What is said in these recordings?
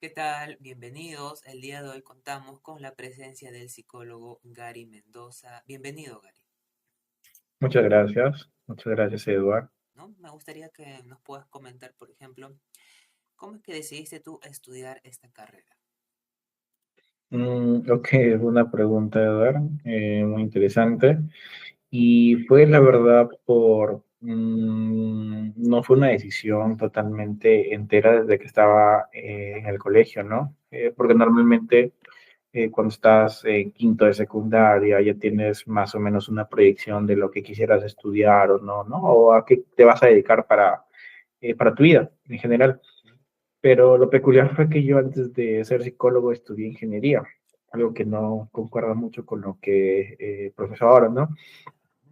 ¿Qué tal? Bienvenidos. El día de hoy contamos con la presencia del psicólogo Gary Mendoza. Bienvenido, Gary. Muchas gracias, Eduard. ¿No? Me gustaría que nos puedas comentar, por ejemplo, cómo es que decidiste tú estudiar esta carrera. Ok, es una pregunta, Eduard, muy interesante. Y fue la verdad no fue una decisión totalmente entera desde que estaba en el colegio, ¿no? Porque normalmente cuando estás en quinto de secundaria ya tienes más o menos una proyección de lo que quisieras estudiar o no, ¿no? O a qué te vas a dedicar para tu vida en general. Pero lo peculiar fue que yo antes de ser psicólogo estudié ingeniería, algo que no concuerda mucho con lo que profeso ahora, ¿no?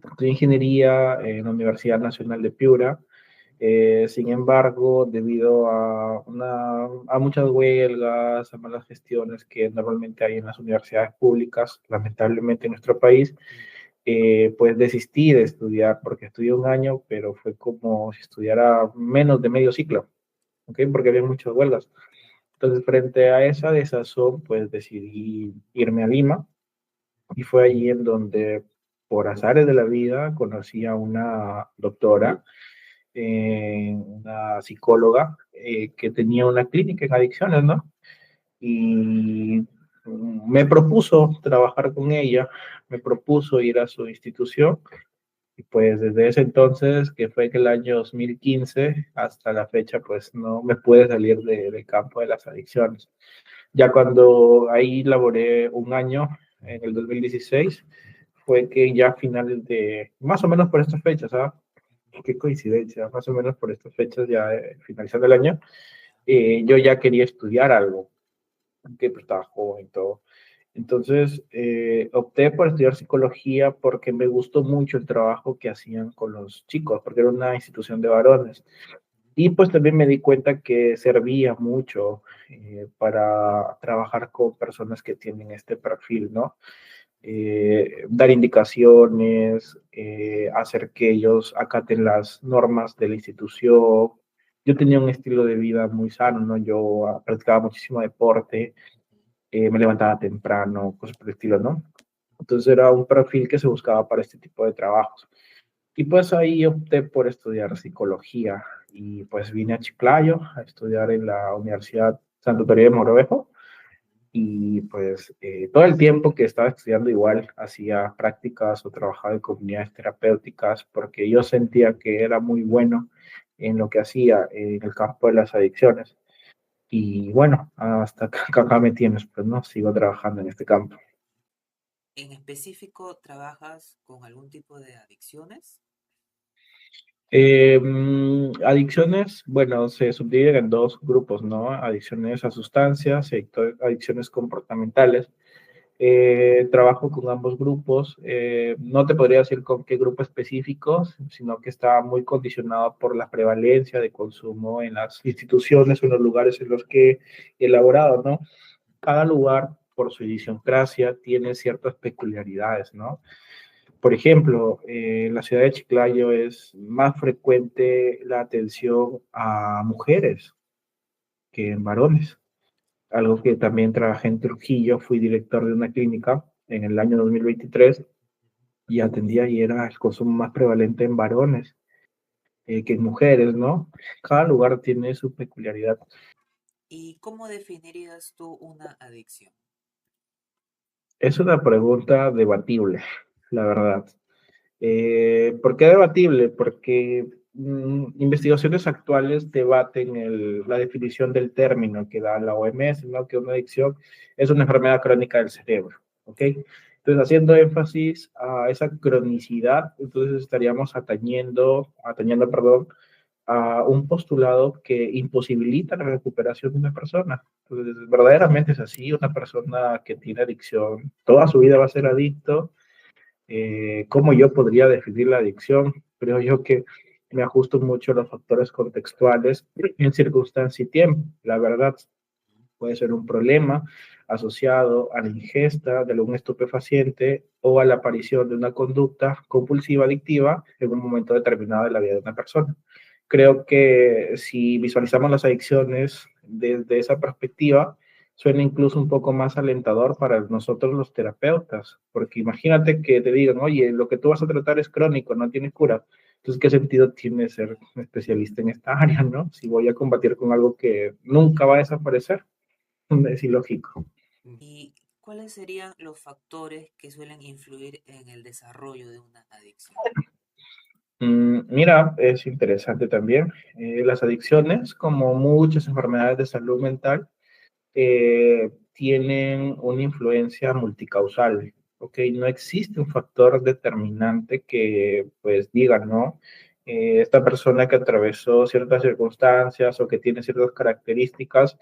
Estudié ingeniería en la Universidad Nacional de Piura. Sin embargo, debido a muchas huelgas, a malas gestiones que normalmente hay en las universidades públicas, lamentablemente en nuestro país, pues desistí de estudiar porque estudié un año, pero fue como si estudiara menos de medio ciclo, ¿ok? Porque había muchas huelgas. Entonces, frente a esa desazón, pues decidí irme a Lima y fue allí en donde, por azares de la vida, conocí a una doctora, una psicóloga que tenía una clínica en adicciones, ¿no? Y me propuso trabajar con ella, me propuso ir a su institución y pues desde ese entonces, que fue que el año 2015 hasta la fecha, pues no me pude salir del campo de las adicciones. Ya cuando ahí laboré un año, en el 2016, fue que ya a finales de, más o menos por estas fechas, ¿ah? Qué coincidencia, más o menos por estas fechas, ya finalizando el año, yo ya quería estudiar algo, que pues estaba joven y todo. Entonces, opté por estudiar psicología porque me gustó mucho el trabajo que hacían con los chicos, porque era una institución de varones. Y pues también me di cuenta que servía mucho para trabajar con personas que tienen este perfil, ¿no? Dar indicaciones, hacer que ellos acaten las normas de la institución. Yo tenía un estilo de vida muy sano, ¿no? Yo practicaba muchísimo deporte, me levantaba temprano, cosas por el estilo, ¿no? Entonces era un perfil que se buscaba para este tipo de trabajos. Y pues ahí opté por estudiar psicología y pues vine a Chiclayo a estudiar en la Universidad Santo Toribio de Mogrovejo y pues todo el tiempo que estaba estudiando igual hacía prácticas o trabajaba en comunidades terapéuticas porque yo sentía que era muy bueno en lo que hacía en el campo de las adicciones. Y bueno, hasta acá me tienes, pues no, sigo trabajando en este campo. ¿En específico trabajas con algún tipo de adicciones? Adicciones, bueno, se subdividen en dos grupos, ¿no? Adicciones a sustancias y adicciones comportamentales. Trabajo con ambos grupos. No te podría decir con qué grupo específico, sino que está muy condicionado por la prevalencia de consumo en las instituciones o en los lugares en los que he elaborado, ¿no? Cada lugar, por su idiosincrasia, tiene ciertas peculiaridades, ¿no? Por ejemplo, en la ciudad de Chiclayo es más frecuente la atención a mujeres que en varones, algo que también trabajé en Trujillo, fui director de una clínica en el año 2023 y atendía y era el consumo más prevalente en varones que en mujeres, ¿no? Cada lugar tiene su peculiaridad. ¿Y cómo definirías tú una adicción? Es una pregunta debatible, la verdad. ¿Por qué debatible? Porque investigaciones actuales debaten la definición del término que da la OMS, ¿no? Que una adicción es una enfermedad crónica del cerebro, ¿ok? Entonces, haciendo énfasis a esa cronicidad, entonces estaríamos perdón, a un postulado que imposibilita la recuperación de una persona. Entonces, verdaderamente es así, una persona que tiene adicción, toda su vida va a ser adicto. ¿Cómo yo podría definir la adicción? Creo yo que me ajusto mucho a los factores contextuales en circunstancia y tiempo. La verdad, puede ser un problema asociado a la ingesta de algún estupefaciente o a la aparición de una conducta compulsiva adictiva en un momento determinado de la vida de una persona. Creo que si visualizamos las adicciones desde esa perspectiva, suena incluso un poco más alentador para nosotros los terapeutas, porque imagínate que te digan, oye, lo que tú vas a tratar es crónico, no tiene cura. Entonces, ¿qué sentido tiene ser especialista en esta área, no? Si voy a combatir con algo que nunca va a desaparecer, es ilógico. ¿Y cuáles serían los factores que suelen influir en el desarrollo de una adicción? Mira, es interesante también. Las adicciones, como muchas enfermedades de salud mental, tienen una influencia multicausal, ¿ok? No existe un factor determinante que pues diga, ¿no? Esta persona que atravesó ciertas circunstancias o que tiene ciertas características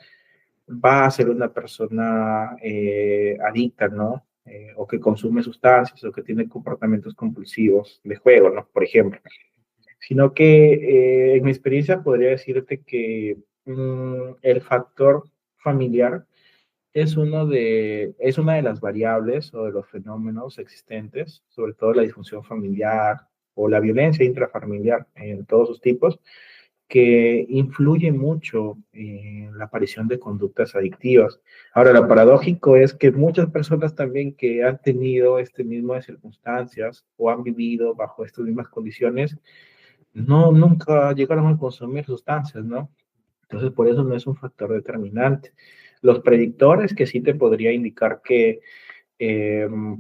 va a ser una persona adicta, ¿no? O que consume sustancias o que tiene comportamientos compulsivos de juego, ¿no? Por ejemplo. Sino que en mi experiencia podría decirte que el factor familiar es una de las variables o de los fenómenos existentes, sobre todo la disfunción familiar o la violencia intrafamiliar en todos sus tipos, que influye mucho en la aparición de conductas adictivas. Ahora, lo paradójico es que muchas personas también que han tenido este mismo de circunstancias o han vivido bajo estas mismas condiciones, nunca llegaron a consumir sustancias, ¿no? Entonces, por eso no es un factor determinante. Los predictores que sí te podría indicar que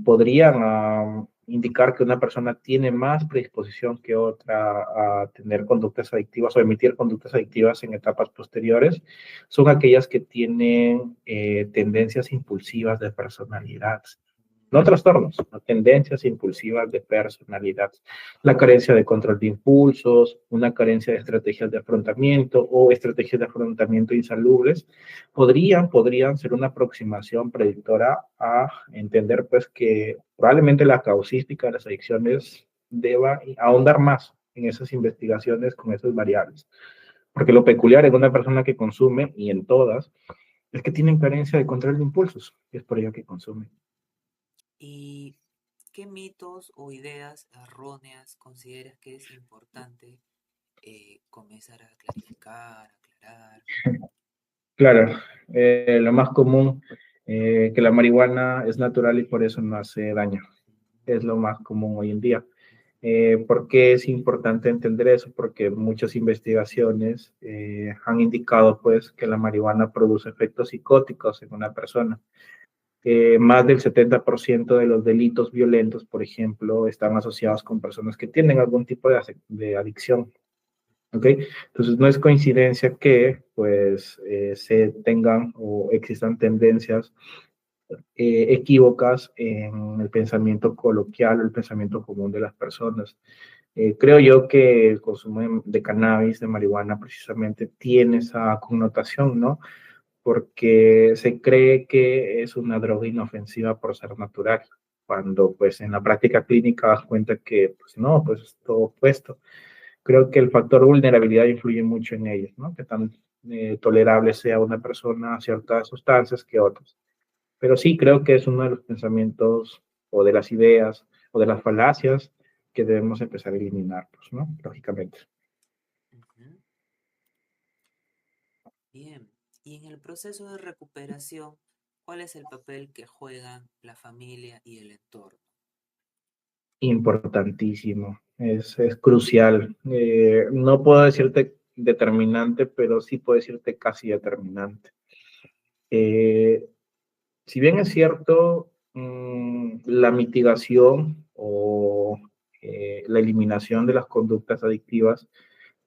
podrían indicar que una persona tiene más predisposición que otra a tener conductas adictivas o emitir conductas adictivas en etapas posteriores, son aquellas que tienen tendencias impulsivas de personalidad. No trastornos, no tendencias impulsivas de personalidad. La carencia de control de impulsos, una carencia de estrategias de afrontamiento o estrategias de afrontamiento insalubres, podrían ser una aproximación predictora a entender pues que probablemente la causística de las adicciones deba ahondar más en esas investigaciones con esas variables. Porque lo peculiar en una persona que consume, y en todas, es que tienen carencia de control de impulsos, y es por ello que consumen. ¿Y qué mitos o ideas erróneas consideras que es importante comenzar a clarificar, aclarar? Claro, lo más común, que la marihuana es natural y por eso no hace daño. Es lo más común hoy en día. ¿Por qué es importante entender eso? Porque muchas investigaciones han indicado pues que la marihuana produce efectos psicóticos en una persona. Más del 70% de los delitos violentos, por ejemplo, están asociados con personas que tienen algún tipo de adicción. ¿Ok? Entonces no es coincidencia que pues se tengan o existan tendencias equívocas en el pensamiento coloquial, el pensamiento común de las personas. Creo yo que el consumo de cannabis, de marihuana, precisamente tiene esa connotación, ¿no? Porque se cree que es una droga inofensiva por ser natural, cuando pues en la práctica clínica das cuenta que pues no, pues es todo opuesto. Creo que el factor vulnerabilidad influye mucho en ellos, ¿no? Que tan tolerable sea una persona a ciertas sustancias que otras. Pero sí, creo que es uno de los pensamientos o de las ideas o de las falacias que debemos empezar a eliminar, pues, ¿no? Lógicamente. Ujú. Bien. Y en el proceso de recuperación, ¿cuál es el papel que juegan la familia y el entorno? Importantísimo, es crucial. No puedo decirte determinante, pero sí puedo decirte casi determinante. Eh, si bien es cierto, la mitigación o la eliminación de las conductas adictivas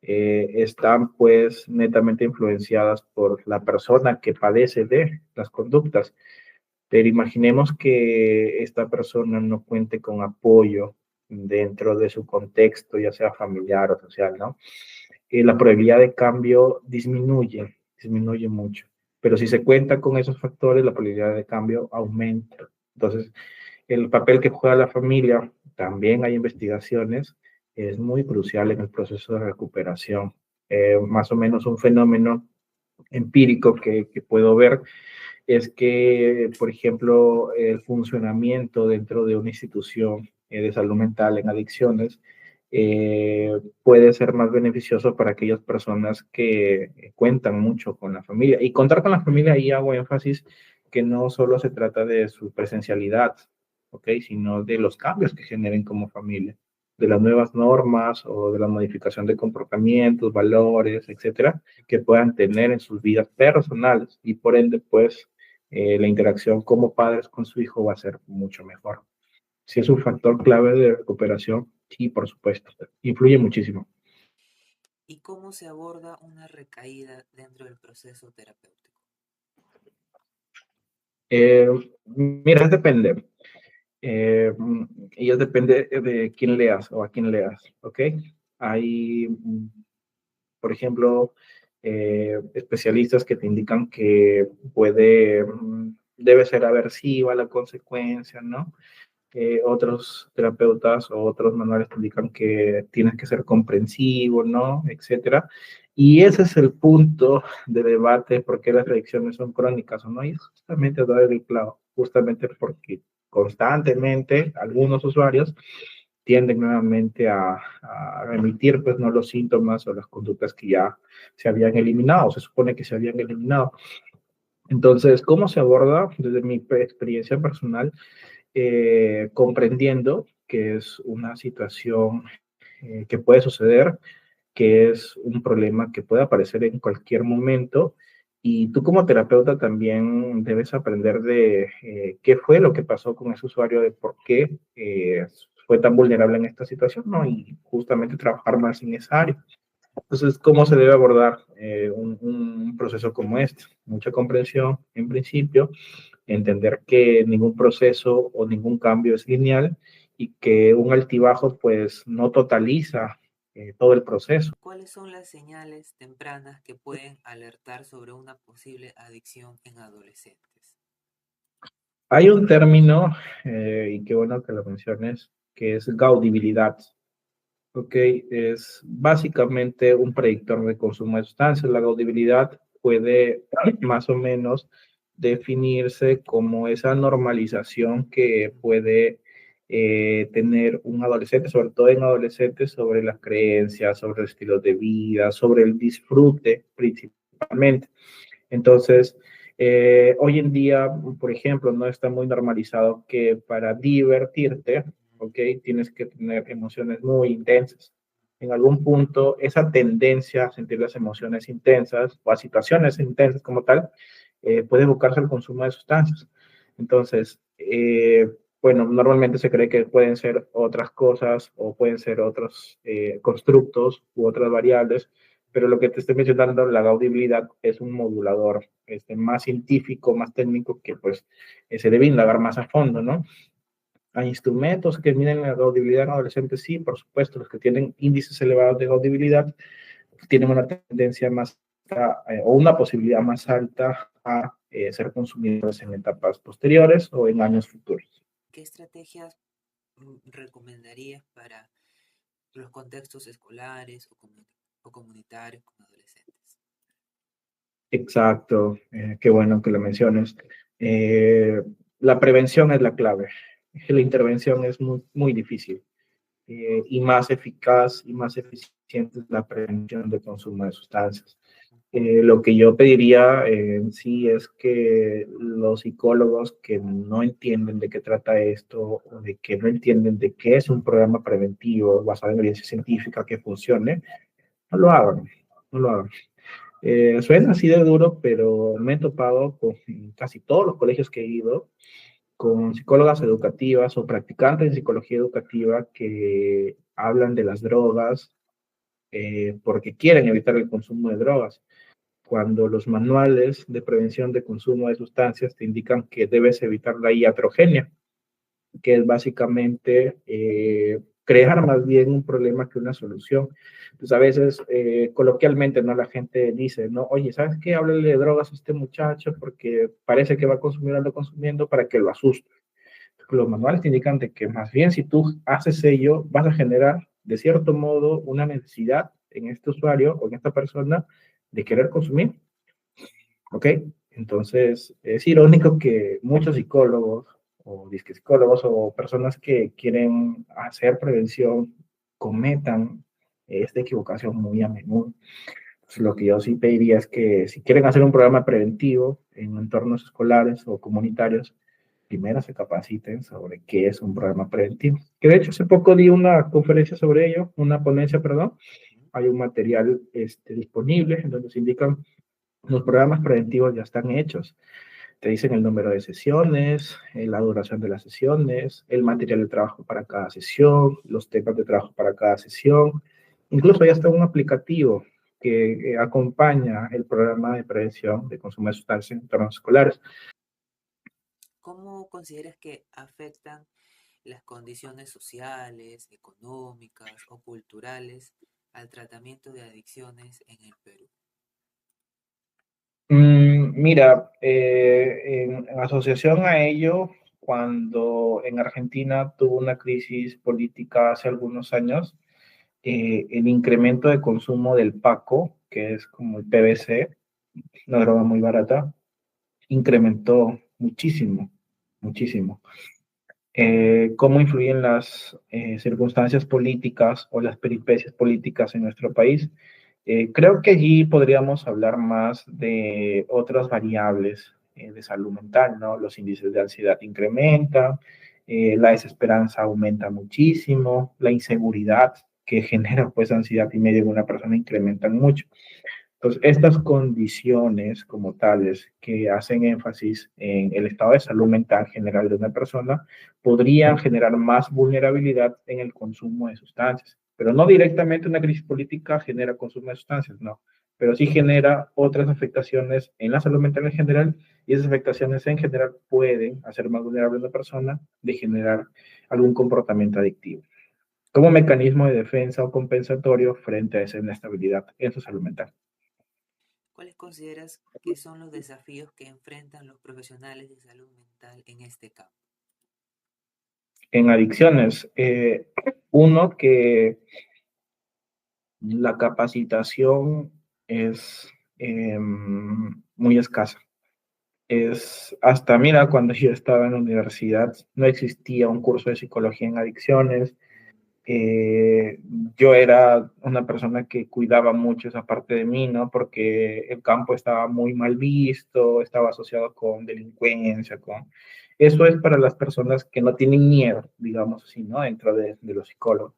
están pues netamente influenciadas por la persona que padece de las conductas. Pero imaginemos que esta persona no cuente con apoyo dentro de su contexto, ya sea familiar o social, ¿no? La probabilidad de cambio disminuye mucho. Pero si se cuenta con esos factores, la probabilidad de cambio aumenta. Entonces, el papel que juega la familia, también hay investigaciones, es muy crucial en el proceso de recuperación. Más o menos un fenómeno empírico que puedo ver es que, por ejemplo, el funcionamiento dentro de una institución de salud mental en adicciones puede ser más beneficioso para aquellas personas que cuentan mucho con la familia. Y contar con la familia, ahí hago énfasis que no solo se trata de su presencialidad, ¿ok? Sino de los cambios que generen como familia, de las nuevas normas o de la modificación de comportamientos, valores, etcétera, que puedan tener en sus vidas personales y por ende, pues, la interacción como padres con su hijo va a ser mucho mejor. Si es un factor clave de recuperación, sí, por supuesto, influye muchísimo. ¿Y cómo se aborda una recaída dentro del proceso terapéutico? Eh, Mira, depende. Y es depende de quién leas o a quién leas, ¿ok? Hay, por ejemplo, especialistas que te indican que debe ser aversiva la consecuencia, ¿no? Otros terapeutas o otros manuales te indican que tienes que ser comprensivo, ¿no? Etcétera. Y ese es el punto de debate, por qué las adicciones son crónicas o no, y es justamente dar el clavo, justamente porque constantemente algunos usuarios tienden nuevamente a remitir, pues, no los síntomas o las conductas que ya se habían eliminado, se supone que se habían eliminado. Entonces, ¿cómo se aborda? Desde mi experiencia personal, comprendiendo que es una situación que puede suceder, que es un problema que puede aparecer en cualquier momento. Y tú como terapeuta también debes aprender de qué fue lo que pasó con ese usuario, de por qué fue tan vulnerable en esta situación, ¿no? Y justamente trabajar más en esa área. Entonces, ¿cómo se debe abordar un proceso como este? Mucha comprensión en principio, entender que ningún proceso o ningún cambio es lineal y que un altibajo pues no totaliza todo el proceso. ¿Cuáles son las señales tempranas que pueden alertar sobre una posible adicción en adolescentes? Hay un término, y qué bueno que lo menciones, que es gaudibilidad. Ok, es básicamente un predictor de consumo de sustancias. La gaudibilidad puede más o menos definirse como esa normalización que puede tener un adolescente, sobre todo en adolescentes, sobre las creencias, sobre el estilo de vida, sobre el disfrute principalmente. Entonces, hoy en día, por ejemplo, no está muy normalizado que para divertirte, ¿ok? Tienes que tener emociones muy intensas. En algún punto, esa tendencia a sentir las emociones intensas o a situaciones intensas como tal, puede buscarse el consumo de sustancias. Entonces, bueno, normalmente se cree que pueden ser otras cosas o pueden ser otros constructos u otras variables, pero lo que te estoy mencionando, la gaudibilidad, es un modulador más científico, más técnico, que pues se debe indagar más a fondo, ¿no? Hay instrumentos que miden la gaudibilidad en adolescentes, sí, por supuesto, los que tienen índices elevados de gaudibilidad tienen una tendencia más o una posibilidad más alta a ser consumidos en etapas posteriores o en años futuros. ¿Qué estrategias recomendarías para los contextos escolares o comunitarios con adolescentes? Exacto, qué bueno que lo menciones. Eh, la prevención es la clave. La intervención es muy, muy difícil, y más eficaz y más eficiente es la prevención de consumo de sustancias. Lo que yo pediría en sí es que los psicólogos que no entienden de qué trata esto o de que no entienden de qué es un programa preventivo basado en evidencia científica que funcione, no lo hagan, no lo hagan. Suena así de duro, pero me he topado con casi todos los colegios que he ido, con psicólogas educativas o practicantes de psicología educativa que hablan de las drogas porque quieren evitar el consumo de drogas, cuando los manuales de prevención de consumo de sustancias te indican que debes evitar la iatrogenia, que es básicamente crear más bien un problema que una solución. Pues a veces, coloquialmente, ¿no? La gente dice, ¿no? Oye, ¿sabes qué? Háblale de drogas a este muchacho porque parece que va a consumir, ando consumiendo para que lo asuste. Los manuales te indican de que más bien si tú haces ello, vas a generar, de cierto modo, una necesidad en este usuario o en esta persona de querer consumir, ¿ok? Entonces, es irónico que muchos psicólogos o disque psicólogos o personas que quieren hacer prevención cometan esta equivocación muy a menudo. Entonces, lo que yo sí pediría es que si quieren hacer un programa preventivo en entornos escolares o comunitarios, primero se capaciten sobre qué es un programa preventivo. Que de hecho hace poco di una conferencia sobre ello, una ponencia, perdón. Hay un material disponible en donde se indican los programas preventivos ya están hechos. Te dicen el número de sesiones, la duración de las sesiones, el material de trabajo para cada sesión, los temas de trabajo para cada sesión. Incluso ya está un aplicativo que acompaña el programa de prevención de consumo de sustancias en entornos escolares. ¿Cómo consideras que afectan las condiciones sociales, económicas o culturales al tratamiento de adicciones en el Perú? Mira, en asociación a ello, cuando en Argentina tuvo una crisis política hace algunos años, el incremento de consumo del Paco, que es como el PVC, una droga muy barata, incrementó muchísimo, muchísimo. ¿Cómo influyen las circunstancias políticas o las peripecias políticas en nuestro país? Creo que allí podríamos hablar más de otras variables de salud mental, ¿no? Los índices de ansiedad incrementan, la desesperanza aumenta muchísimo, la inseguridad que genera pues ansiedad y medio en una persona incrementan mucho. Entonces, estas condiciones como tales que hacen énfasis en el estado de salud mental general de una persona podrían generar más vulnerabilidad en el consumo de sustancias. Pero no directamente una crisis política genera consumo de sustancias, no. Pero sí genera otras afectaciones en la salud mental en general y esas afectaciones en general pueden hacer más vulnerable a una persona de generar algún comportamiento adictivo como mecanismo de defensa o compensatorio frente a esa inestabilidad en su salud mental. ¿Cuáles consideras que son los desafíos que enfrentan los profesionales de salud mental en este campo? En adicciones, uno que la capacitación es muy escasa. Es hasta, mira, cuando yo estaba en la universidad no existía un curso de psicología en adicciones. Eh, yo era una persona que cuidaba mucho esa parte de mí, ¿no? Porque el campo estaba muy mal visto, estaba asociado con delincuencia, con... Eso es para las personas que no tienen miedo, digamos así, ¿no? Dentro de los psicólogos.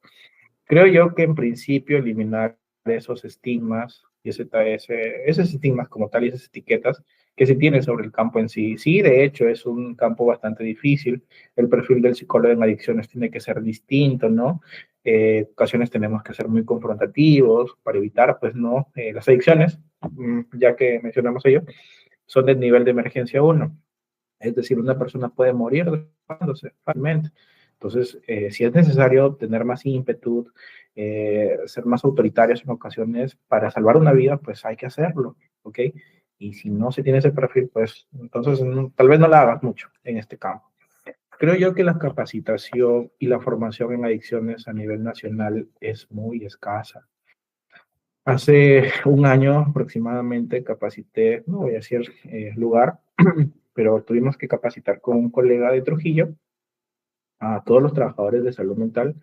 Creo yo que en principio eliminar esos estigmas y esos estigmas como tal y esas etiquetas que se tienen sobre el campo en sí. Sí, de hecho, es un campo bastante difícil. El perfil del psicólogo en adicciones tiene que ser distinto, ¿no? Ocasiones tenemos que ser muy confrontativos para evitar, pues, ¿no? Las adicciones, ya que mencionamos ello, son del nivel de emergencia uno. Es decir, una persona puede morir desmayándose fácilmente. Entonces, si es necesario tener más ímpetu, ser más autoritarios en ocasiones para salvar una vida, pues hay que hacerlo, ¿ok? Y si no se tiene ese perfil, pues entonces tal vez no la hagas mucho en este campo. Creo yo que la capacitación y la formación en adicciones a nivel nacional es muy escasa. Hace un año aproximadamente capacité, no voy a decir lugar, pero tuvimos que capacitar con un colega de Trujillo a todos los trabajadores de salud mental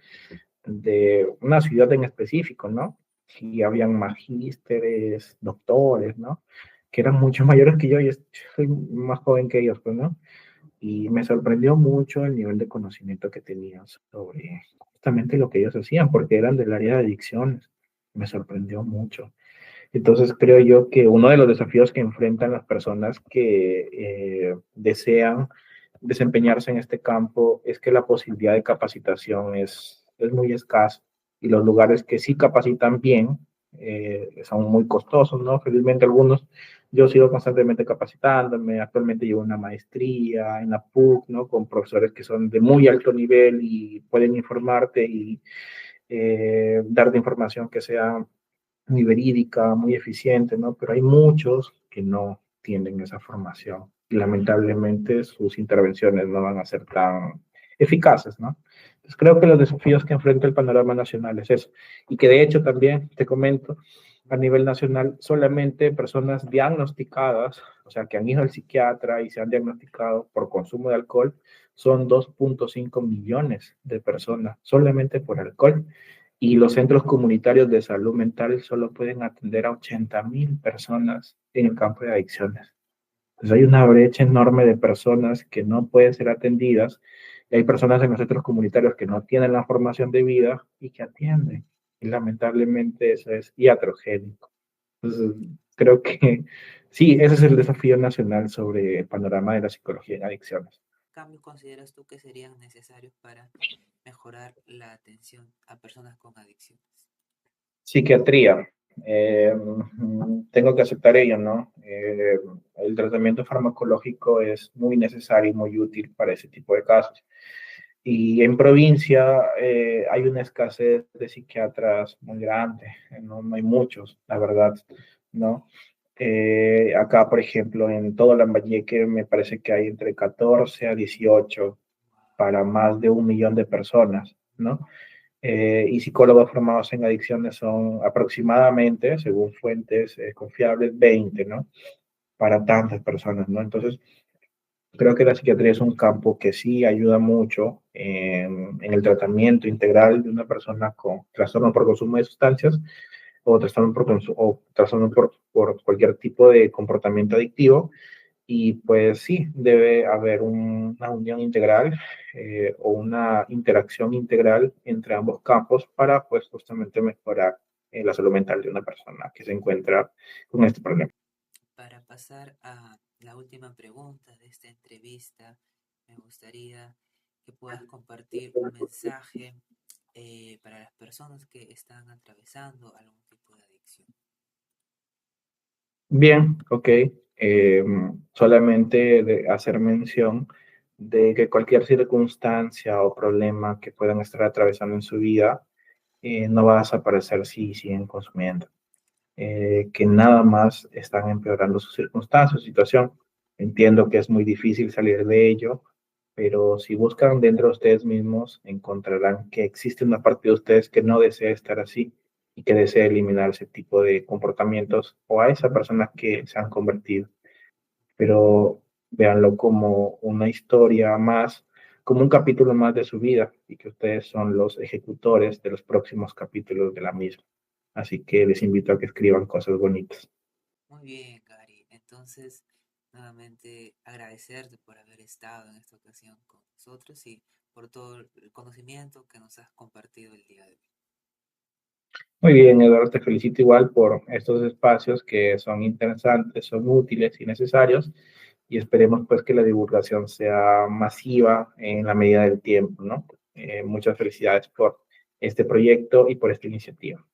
de una ciudad en específico, ¿no? Y habían magísteres, doctores, ¿no? Que eran mucho mayores que yo soy más joven que ellos, pues, ¿no? Y me sorprendió mucho el nivel de conocimiento que tenían sobre justamente lo que ellos hacían, porque eran del área de adicciones. Me sorprendió mucho. Entonces creo yo que uno de los desafíos que enfrentan las personas que desean desempeñarse en este campo es que la posibilidad de capacitación es muy escasa y los lugares que sí capacitan bien son muy costosos, ¿no? Felizmente algunos, yo sigo constantemente capacitándome, actualmente llevo una maestría en la PUC, ¿no? Con profesores que son de muy alto nivel y pueden informarte y darte información que sea muy verídica, muy eficiente, ¿no? Pero hay muchos que no tienen esa formación y lamentablemente sus intervenciones no van a ser tan eficaces, ¿no? Entonces creo que los desafíos que enfrenta el panorama nacional es eso. Y que de hecho también, te comento, a nivel nacional, solamente personas diagnosticadas, o sea, que han ido al psiquiatra y se han diagnosticado por consumo de alcohol, son 2.5 millones de personas, solamente por alcohol y los centros comunitarios de salud mental solo pueden atender a 80.000 personas en el campo de adicciones. Entonces hay una brecha enorme de personas que no pueden ser atendidas y hay personas en los centros comunitarios que no tienen la formación de vida y que atienden. Y lamentablemente eso es iatrogénico. Entonces, creo que sí, ese es el desafío nacional sobre el panorama de la psicología en adicciones. ¿Qué cambios consideras tú que serían necesarios para mejorar la atención a personas con adicciones? Psiquiatría. Tengo que aceptar ello, ¿no? El tratamiento farmacológico es muy necesario y muy útil para ese tipo de casos. Y en provincia hay una escasez de psiquiatras muy grande, no, no hay muchos, la verdad, ¿no? Acá, por ejemplo, en todo Lambayeque me parece que hay entre 14 a 18 para más de 1 millón de personas, ¿no? Y psicólogos formados en adicciones son aproximadamente, según fuentes confiables, 20, ¿no? Para tantas personas, ¿no? Entonces, creo que la psiquiatría es un campo que sí ayuda mucho en el tratamiento integral de una persona con trastorno por consumo de sustancias o trastorno por cualquier tipo de comportamiento adictivo. Y pues sí, debe haber una unión integral o una interacción integral entre ambos campos para pues justamente mejorar la salud mental de una persona que se encuentra con este problema. Para pasar a la última pregunta de esta entrevista, me gustaría que puedas compartir un mensaje para las personas que están atravesando algún tipo de adicción. Bien, ok. Solamente de hacer mención de que cualquier circunstancia o problema que puedan estar atravesando en su vida no va a desaparecer si siguen consumiendo. Que nada más están empeorando su circunstancia, su situación. Entiendo que es muy difícil salir de ello, pero si buscan dentro de ustedes mismos, encontrarán que existe una parte de ustedes que no desea estar así y que desea eliminar ese tipo de comportamientos o a esa persona que se han convertido. Pero véanlo como una historia más, como un capítulo más de su vida y que ustedes son los ejecutores de los próximos capítulos de la misma. Así que les invito a que escriban cosas bonitas. Muy bien, Gary. Entonces, nuevamente agradecerte por haber estado en esta ocasión con nosotros y por todo el conocimiento que nos has compartido el día de hoy. Muy bien, Eduardo, te felicito igual por estos espacios que son interesantes, son útiles y necesarios y esperemos pues que la divulgación sea masiva en la medida del tiempo, ¿no? Muchas felicidades por este proyecto y por esta iniciativa.